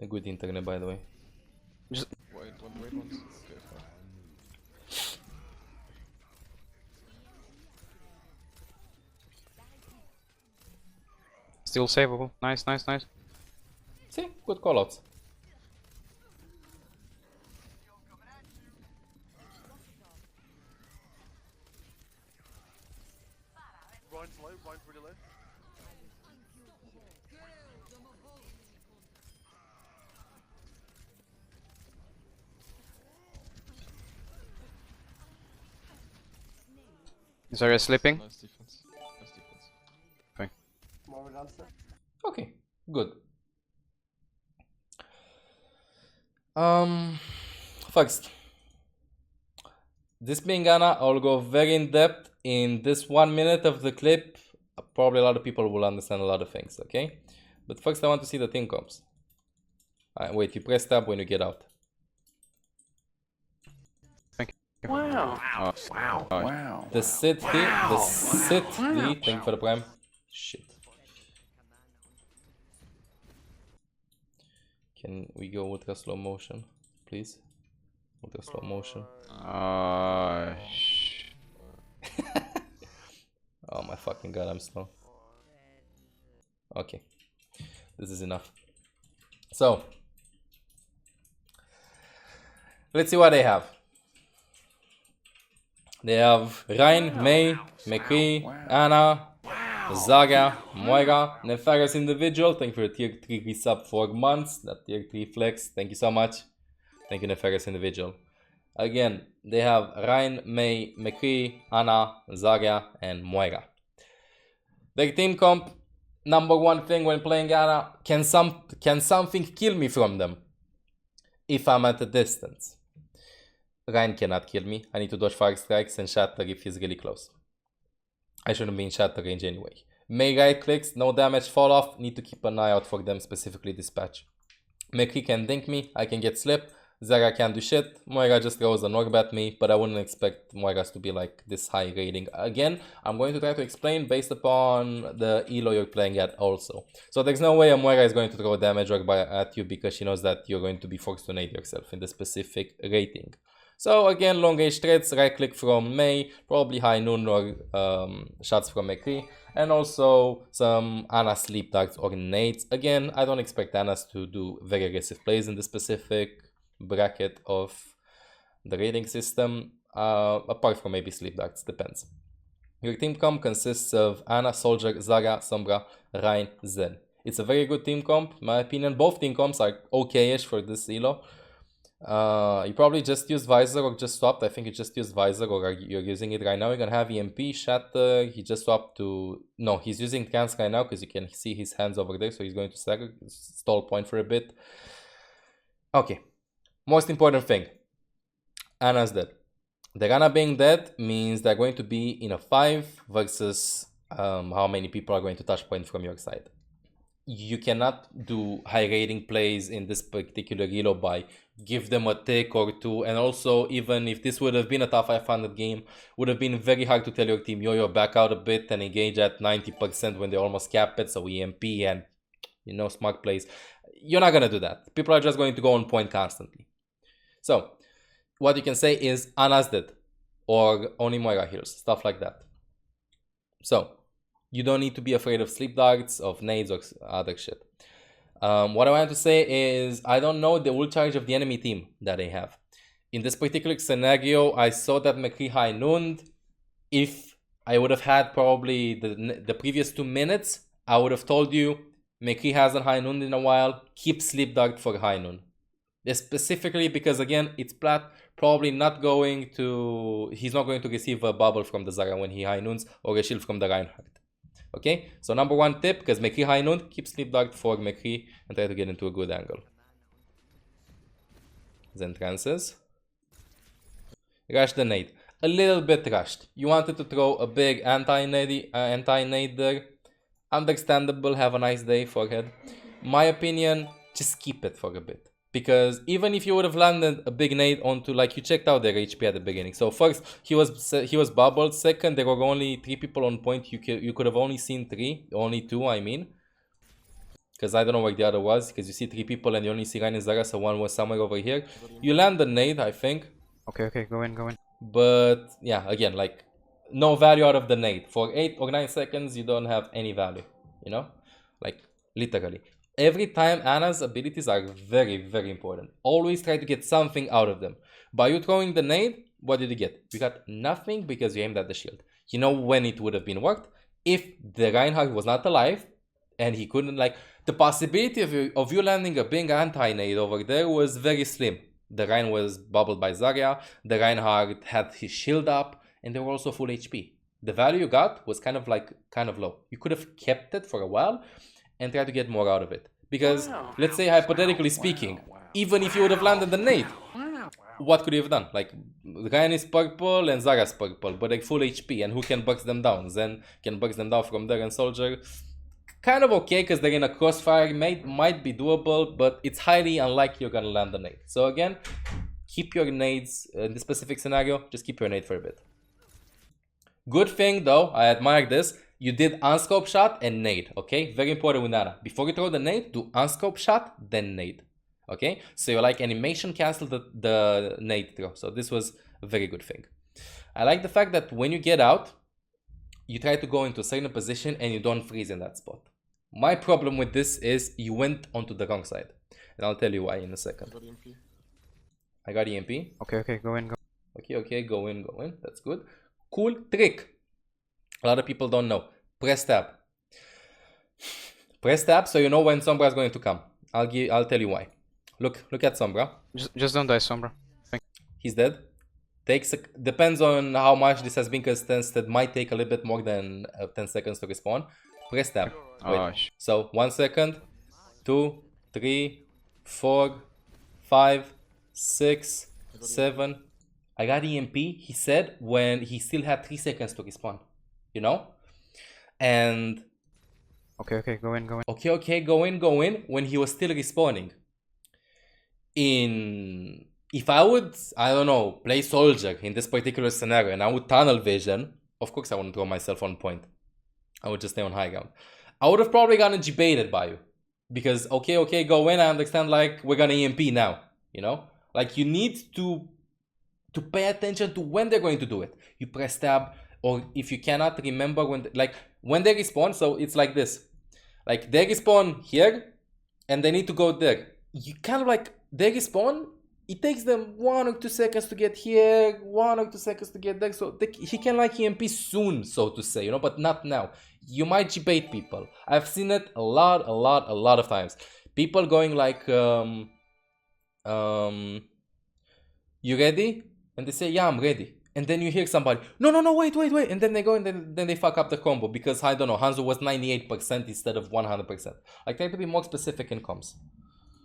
A good internet, by the way. Just wait once. Okay, fine. Still savable. Nice. See, good callouts. Ryan's low, Ryan's really low. Is Arya sleeping? Nice defense. Fine. Okay, good. First, this being Anna, I'll go very in depth in this 1 minute of the clip. Probably a lot of people will understand a lot of things, okay? But first I want to see the team comps. Wait, you press tab when you get out. Thank you. Wow. Oh, Wow. The sit thank you for the prime. Shit. Can we go ultra slow motion, please? Ultra slow motion. Oh my fucking god, I'm slow. Okay, this is enough. So, let's see what they have. They have Rein, Mei, McCree, Anna, Zarya, Moira, Nefarious Individual. Thank you for your tier 3 resub for months. That tier 3 flex. Thank you so much. Thank you, Nefarious Individual. Again, they have Rein, Mei, McCree, Anna, Zarya, and Moira. Their team comp, number one thing when playing Anna, can something kill me from them? If I'm at a distance. Rein cannot kill me. I need to dodge fire strikes and shatter if he's really close. I shouldn't be in shatter range anyway. Mei right clicks, no damage, fall off. Need to keep an eye out for them, specifically this patch. McCree can dink me, I can get slip. Zarya can't do shit. Moira just throws an orb at me, but I wouldn't expect Moira's to be like this high rating. Again, I'm going to try to explain based upon the elo you're playing at also. So there's no way a Moira is going to throw a damage orb at you because she knows that you're going to be forced to nade yourself in the specific rating. So again, long range threats, right click from Mei, probably high noon or shots from McCree, and also some Anna sleep darts or nades. Again, I don't expect Annas to do very aggressive plays in the specific bracket of the rating system, apart from maybe sleep darts, depends. Your team comp consists of Anna, Soldier, Zarya, Sombra, Rein, Zen. It's a very good team comp, in my opinion. Both team comps are okay-ish for this elo. You probably just use Visor or just swapped. I think you just used Visor or you're using it right now. You're gonna have EMP, Shatter. He just swapped to... No, he's using Trance right now because you can see his hands over there. So he's going to stall point for a bit. Okay. Most important thing. Anna's dead. The Anna being dead means they're going to be in a 5 versus how many people are going to touch point from your side. You cannot do high rating plays in this particular elo by give them a tick or two, and also even if this would have been a top 500 game, would have been very hard to tell your team, yo, back out a bit and engage at 90% when they almost cap it, so EMP and, you know, smart plays. You're not gonna do that. People are just going to go on point constantly. So, what you can say is Anna's dead, or only Moira heals, stuff like that. So, you don't need to be afraid of sleep darts, of nades, or other shit. What I want to say is, I don't know the ult charge of the enemy team that they have. In this particular scenario, I saw that McCree high nooned. If I would have had probably the previous 2 minutes, I would have told you, McCree hasn't high nooned in a while, keep sleep dart for high noon. Specifically because, again, it's Plat, probably not going to... He's not going to receive a bubble from the Zarya when he high noons, or a shield from the Reinhardt. Okay, so number one tip, because McCree high noon, keep sleep dart for McCree and try to get into a good angle. Then trances. Rush the nade. A little bit rushed. You wanted to throw a big anti-nade there. Understandable, have a nice day, forehead. My opinion, just keep it for a bit. Because even if you would have landed a big nade onto, like, you checked out their HP at the beginning. So first, he was bubbled. Second, there were only 3 people on point. You could have only seen 3, only 2, I mean. because I don't know where the other was, because you see 3 people and you only see Ryan and Zaga, so one was somewhere over here. You land the nade, I think. Okay, okay, go in, go in. But yeah, again, like, no value out of the nade. For 8 or 9 seconds, you don't have any value, you know? Like, literally. Every time, Ana's abilities are very, very important. Always try to get something out of them. By you throwing the nade, what did you get? You got nothing because you aimed at the shield. You know when it would have been worked? If the Reinhardt was not alive, and he couldn't, like, the possibility of you landing a big anti-nade over there was very slim. The Rein was bubbled by Zarya, the Reinhardt had his shield up, and they were also full HP. The value you got was kind of low. You could have kept it for a while and tried to get more out of it. Because, let's say hypothetically speaking, even if you would have landed the nade, what could you have done? Like, Ryan is purple and Zarya's purple, but like full HP, and who can box them down? Zen can box them down from there, and Soldier kind of okay because they're in a crossfire, might be doable, but it's highly unlikely you're gonna land the nade. So again, keep your nades in this specific scenario, just keep your nade for a bit. Good thing though, I admire this, you did unscope shot and nade, okay? Very important with Ana. Before you throw the nade, do unscope shot, then nade. Okay? So you like animation cancel the nade throw. So this was a very good thing. I like the fact that when you get out, you try to go into a certain position and you don't freeze in that spot. My problem with this is you went onto the wrong side. And I'll tell you why in a second. I got EMP. Okay, okay, go in, go. Okay, okay, go in. That's good. Cool trick. A lot of people don't know. Press tab. Press tab so you know when Sombra is going to come. I'll tell you why. Look at Sombra. Just don't die, Sombra. He's dead. Depends on how much this has been contested. Might take a little bit more than 10 seconds to respawn. Press tab. Oh, so 1 second, 2, 3, 4, 5, 6, 7. I got EMP, he said, when he still had 3 seconds to respawn. You know? And okay, okay, go in, go in. Okay, okay, go in when he was still respawning. If I would, I don't know, play Soldier in this particular scenario and I would tunnel vision, of course I wouldn't throw myself on point. I would just stay on high ground. I would have probably gotten debated by you. Because, okay, go in, I understand, like, we're gonna EMP now, you know? Like, you need to pay attention to when they're going to do it. You press tab, or if you cannot remember when they respawn, so it's like this. Like, they respawn here, and they need to go there. You kind of like, they respawn, it takes them 1 or 2 seconds to get here, 1 or 2 seconds to get there, so he can like EMP soon, so to say, you know, but not now. You might debate people. I've seen it a lot of times. People going like, you ready? And they say, yeah, I'm ready. And then you hear somebody, no, wait. And then they go and then they fuck up the combo because, I don't know, Hanzo was 98% instead of 100%. I try to be more specific in comms.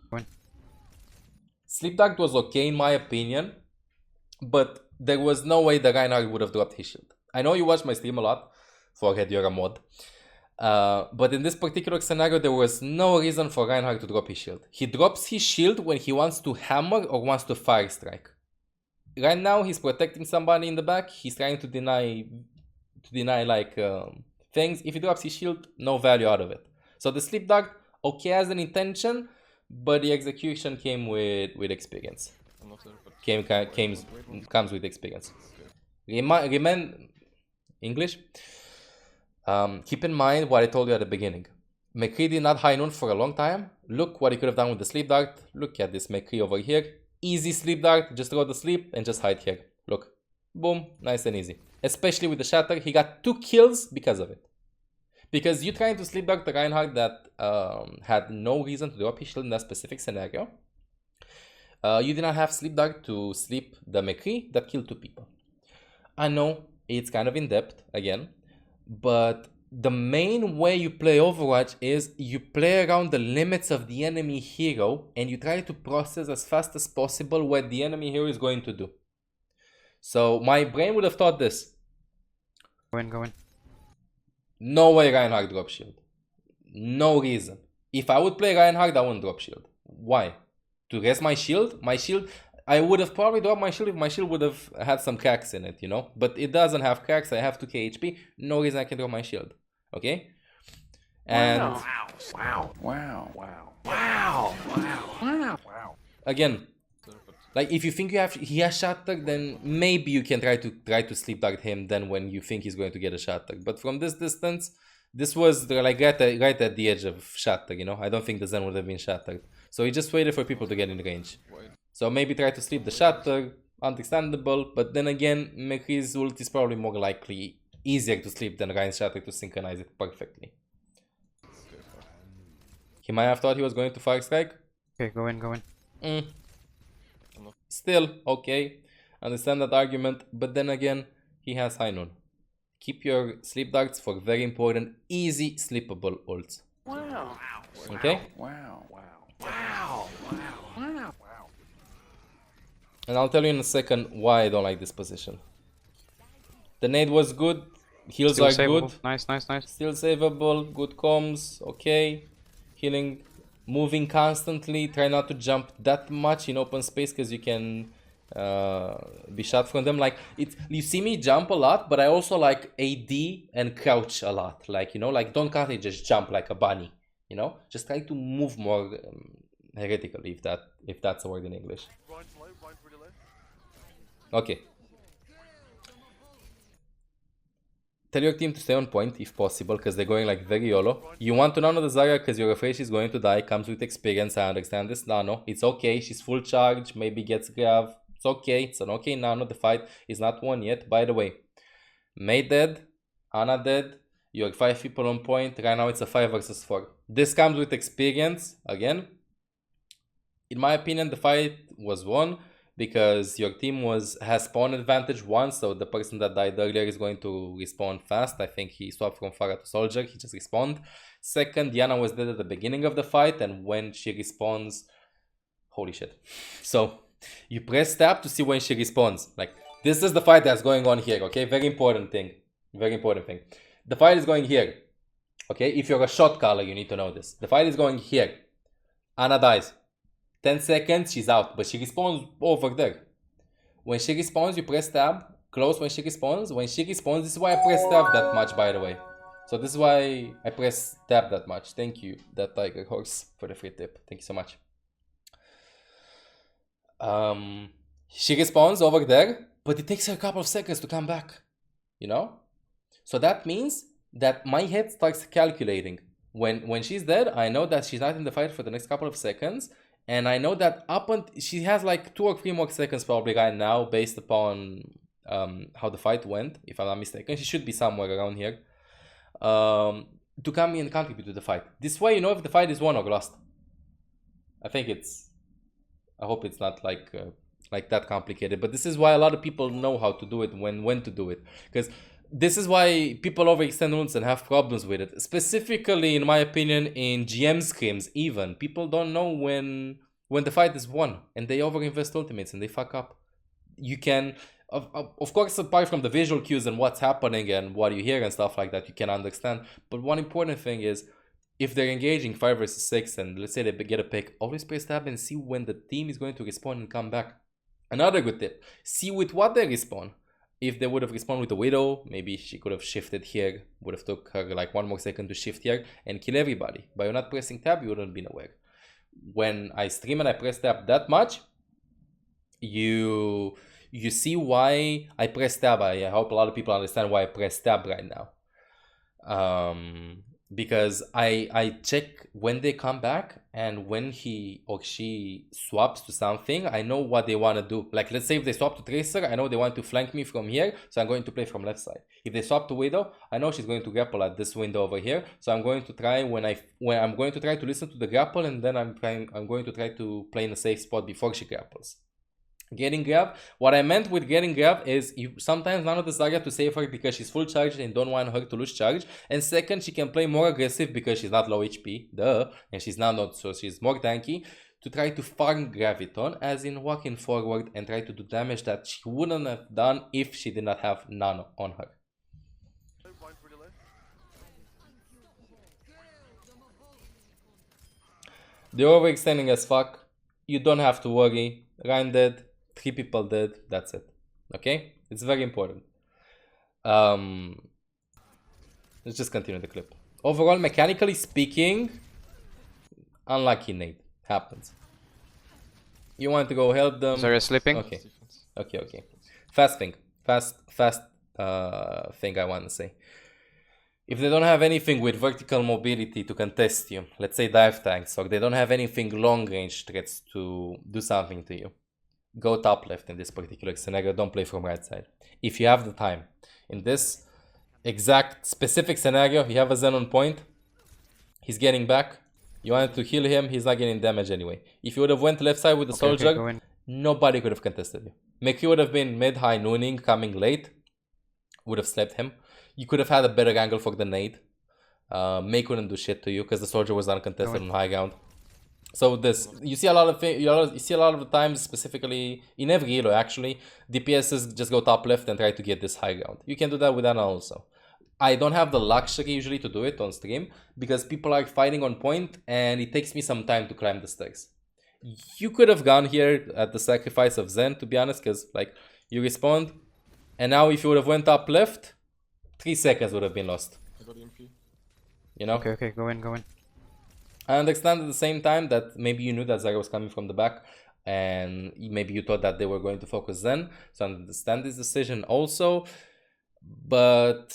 When? Sleep Dart was okay in my opinion, but there was no way the Reinhardt would have dropped his shield. I know you watch my stream a lot, forehead, you're a mod. But in this particular scenario, there was no reason for Reinhardt to drop his shield. He drops his shield when he wants to hammer or wants to fire strike. Right now, he's protecting somebody in the back. He's trying to deny like things. If he drops his shield, no value out of it. So the Sleep Dart, okay as an intention, but the execution came with experience. Comes with experience. English. Keep in mind what I told you at the beginning. McCree did not high noon for a long time. Look what he could have done with the Sleep Dart. Look at this McCree over here. Easy Sleep Dart, just go to sleep and just hide here. Look, boom, nice and easy. Especially with the Shatter, he got 2 kills because of it. Because you trying to Sleep Dart the Reinhardt that had no reason to drop his shield in that specific scenario. You did not have Sleep Dart to sleep the McCree that killed 2 people. I know it's kind of in depth again, but the main way you play Overwatch is you play around the limits of the enemy hero and you try to process as fast as possible what the enemy hero is going to do. So my brain would have thought this. Go in. No way Reinhardt drop shield. No reason. If I would play Reinhardt, I wouldn't drop shield. Why? To rest my shield? My shield, I would have probably dropped my shield if my shield would have had some cracks in it, you know? But it doesn't have cracks, I have 2k HP, no reason I can drop my shield. Okay? And again, like if you think he has shatter, then maybe you can try to sleep dart him. Then when you think he's going to get a shatter, but from this distance, this was like right at the edge of shatter. You know, I don't think the Zen would have been shattered. So he just waited for people to get in range. So maybe try to sleep the shatter. Understandable, but then again, McCree's ult is probably more likely easier to sleep than Ryan's shatter to synchronize it perfectly. He might have thought he was going to fire strike. Okay, go in. Still, okay. Understand that argument, but then again, he has high noon. Keep your sleep darts for very important, easy sleepable ults. Okay? And I'll tell you in a second why I don't like this position. The nade was good, heals Still are savable. good. Nice. Still savable, good comms, okay. Healing, moving constantly, try not to jump that much in open space because you can be shot from them. Like, you see me jump a lot, but I also like AD and crouch a lot. Like, you know, like don't constantly just jump like a bunny, you know? Just try to move more heretically, if that's a word in English. Okay. Tell your team to stay on point if possible, because they're going like very YOLO. You want to nano the Zarya because you're afraid she's going to die. Comes with experience, I understand this nano. It's okay, she's full charge, maybe gets grav. It's okay, it's an okay nano. The fight is not won yet. By the way, Mei dead, Ana dead, you have 5 people on point. Right now it's a 5 versus 4. This comes with experience, again. In my opinion, the fight was won because your team has spawn advantage once, so the person that died earlier is going to respawn fast. I think he swapped from Pharah to Soldier, he just respawned. Second, Diana was dead at the beginning of the fight, and when she respawns, holy shit. So, you press tab to see when she respawns. Like, this is the fight that's going on here, okay? Very important thing. The fight is going here, okay? If you're a shot caller, you need to know this. The fight is going here. Ana dies. 10 seconds, she's out, but she respawns over there. When she respawns, you press tab, close when she respawns. When she respawns, this is why I press tab that much, by the way. So this is why I press tab that much. Thank you, that Tiger Horse, for the free tip. Thank you so much. She respawns over there, but it takes her a couple of seconds to come back, you know? So that means that my head starts calculating. When she's dead, I know that she's not in the fight for the next couple of seconds. And I know that she has like 2 or 3 more seconds probably right now based upon how the fight went, if I'm not mistaken. She should be somewhere around here to come in and contribute to the fight. This way you know if the fight is won or lost. I hope it's not like that complicated, but this is why a lot of people know how to do it, when to do it, because this is why people overextend runes and have problems with it. Specifically, in my opinion, in GM scrims even, people don't know when the fight is won, and they overinvest ultimates and they fuck up. You can, of course, apart from the visual cues and what's happening and what you hear and stuff like that, you can understand. But one important thing is, if they're engaging 5 versus 6 and let's say they get a pick, always press tab and see when the team is going to respawn and come back. Another good tip, see with what they respawn. If they would have respawned with a Widow, maybe she could have shifted here, would have took her like 1 more second to shift here and kill everybody. By not pressing tab, you wouldn't have been aware. When I stream and I press tab that much, you see why I press tab. I hope a lot of people understand why I press tab right now. Because I check when they come back, and when he or she swaps to something, I know what they want to do. Like, let's say if they swap to Tracer, I know they want to flank me from here, so I'm going to play from left side. If they swap to Widow, I know she's going to grapple at this window over here, so I'm going to try when I'm going to try to listen to the grapple, and then I'm going to try to play in a safe spot before she grapples. Getting grab, what I meant with getting grab is you sometimes nano the Zarya to save her because she's full charge and don't want her to lose charge, and second, she can play more aggressive because she's not low HP, and she's not, so she's more tanky, to try to farm graviton, as in walking forward and try to do damage that she wouldn't have done if she did not have nano on her. They're overextending as fuck. You don't have to worry. Ryan dead, 3 people dead, that's it. Okay? It's very important. Let's just continue the clip. overall, mechanically speaking, unlucky nade. Happens. You want to go help them. Zarya sleeping. Okay. Okay. Fast thing I want to say. If they don't have anything with vertical mobility to contest you, let's say dive tanks, or they don't have anything long range threats to do something to you, go top left in this particular scenario. Don't play from right side. If you have the time. In this exact specific scenario, you have a Zen on point. He's getting back. You wanted to heal him. He's not getting damage anyway. If you would have went left side with the soldier, nobody could have contested you. McCree would have been mid-high nooning, coming late. Would have slapped him. You could have had a better angle for the nade. May couldn't do shit to you because the soldier was uncontested on high ground. So this, you see a lot of the times, specifically in every elo actually, DPSs just go top left and try to get this high ground. You can do that with Ana also. I don't have the luxury usually to do it on stream because people are fighting on point and it takes me some time to climb the stairs. You could have gone here at the sacrifice of Zen, to be honest, because like you respawned, and now if you would have went up left, 3 seconds would have been lost. I got EMP. You know? Okay, go in. I understand at the same time that maybe you knew that Zarya was coming from the back and maybe you thought that they were going to focus Zen. So I understand this decision also. But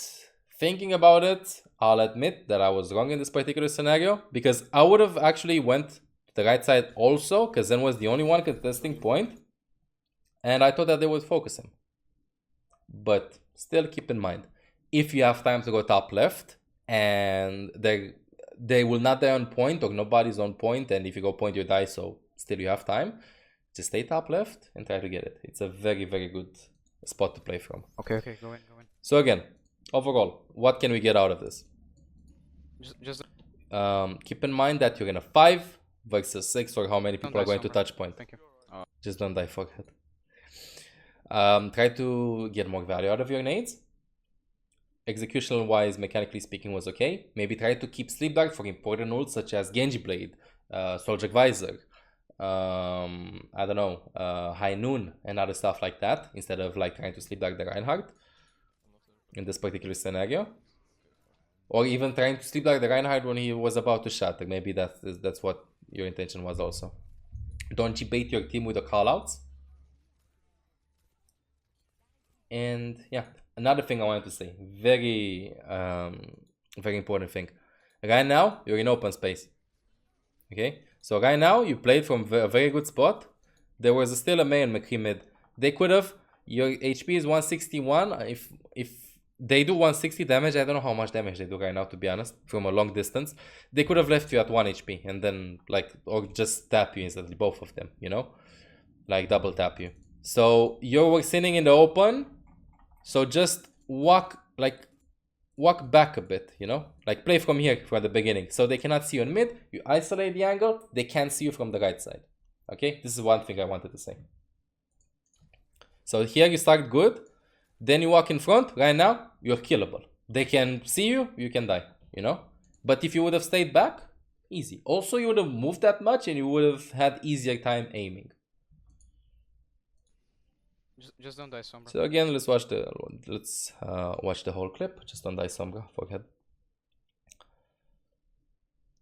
thinking about it, I'll admit that I was wrong in this particular scenario because I would have actually went to the right side also because Zen was the only one contesting point. And I thought that they would focus him. But still keep in mind, if you have time to go top left and they will not die on point or nobody's on point, and if you go point you die, so still you have time, just stay top left and try to get it. It's a very, very good spot to play from. Okay, go in. So again, overall, what can we get out of this? Just keep in mind that you're in a 5 versus 6 or how many people are going to touch point. Thank you. Just don't die for it. Try to get more value out of your nades. Executional wise, mechanically speaking, was okay. Maybe try to keep sleep dart for important ults such as Genji Blade, Soldier Visor, I don't know, High Noon and other stuff like that, instead of like trying to sleep dart the Reinhardt in this particular scenario. Or even trying to sleep dart the Reinhardt when he was about to shatter. Maybe that's what your intention was also. Don't you bait your team with the callouts. And yeah, another thing I wanted to say, very important thing. Right now, you're in open space. Okay, so right now you played from a very good spot. There was still a May and McCree mid. They could have. Your HP is 161. If they do 160 damage, I don't know how much damage they do right now, to be honest, from a long distance. They could have left you at 1 HP and then like, or just tap you instantly, both of them, you know, like double tap you. So you're sitting in the open. So just walk back a bit, you know, like play from here from the beginning. So they cannot see you in mid, you isolate the angle, they can't see you from the right side. Okay, this is one thing I wanted to say. So here you start good, then you walk in front, right now, you're killable. They can see you, you can die, you know. But if you would have stayed back, easy. Also, you would have moved that much and you would have had easier time aiming. Just don't die, Sombra. So again, let's watch the whole clip. Just don't die, Sombra. Forget.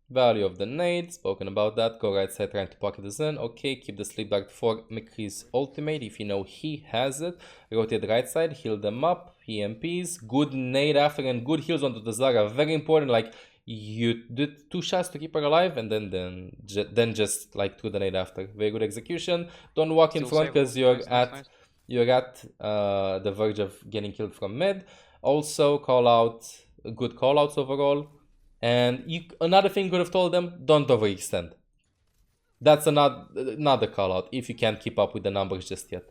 Value of the nade, spoken about that. Go right side, trying to pocket the Zen. Okay, keep the sleep dart for McCree's ultimate if you know he has it. Rotate the right side, heal them up. EMPs, good nade after and good heals onto the Zarya. Very important. Like you did 2 shots to keep her alive, and then just like threw the nade after. Very good execution. Don't walk in front because you're at the verge of getting killed from mid. Also, good call outs overall. And another thing you could have told them, don't overextend. That's another call out if you can't keep up with the numbers just yet.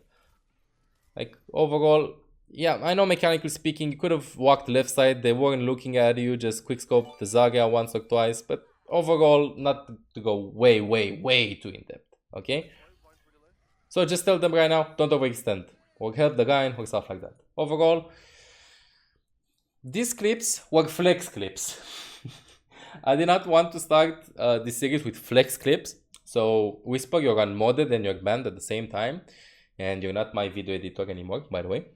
Like overall, yeah, I know mechanically speaking, you could have walked left side. They weren't looking at you, just quick scope the Zarya once or twice. But overall, not to go way too in depth. Okay. So just tell them right now, don't overextend or help the guy or stuff like that. Overall, these clips were flex clips. I did not want to start this series with flex clips. So Whisper, you're unmodded and you're banned at the same time. And you're not my video editor anymore, by the way.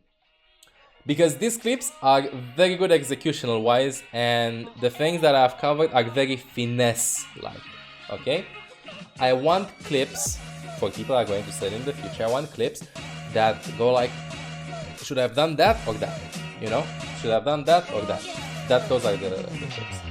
Because these clips are very good executional wise, and the things that I've covered are very finesse-like, okay? I want clips, for people that are going to study in the future, I want clips that go like, should I have done that or that, you know? Should I have done that or that? Those are the clips.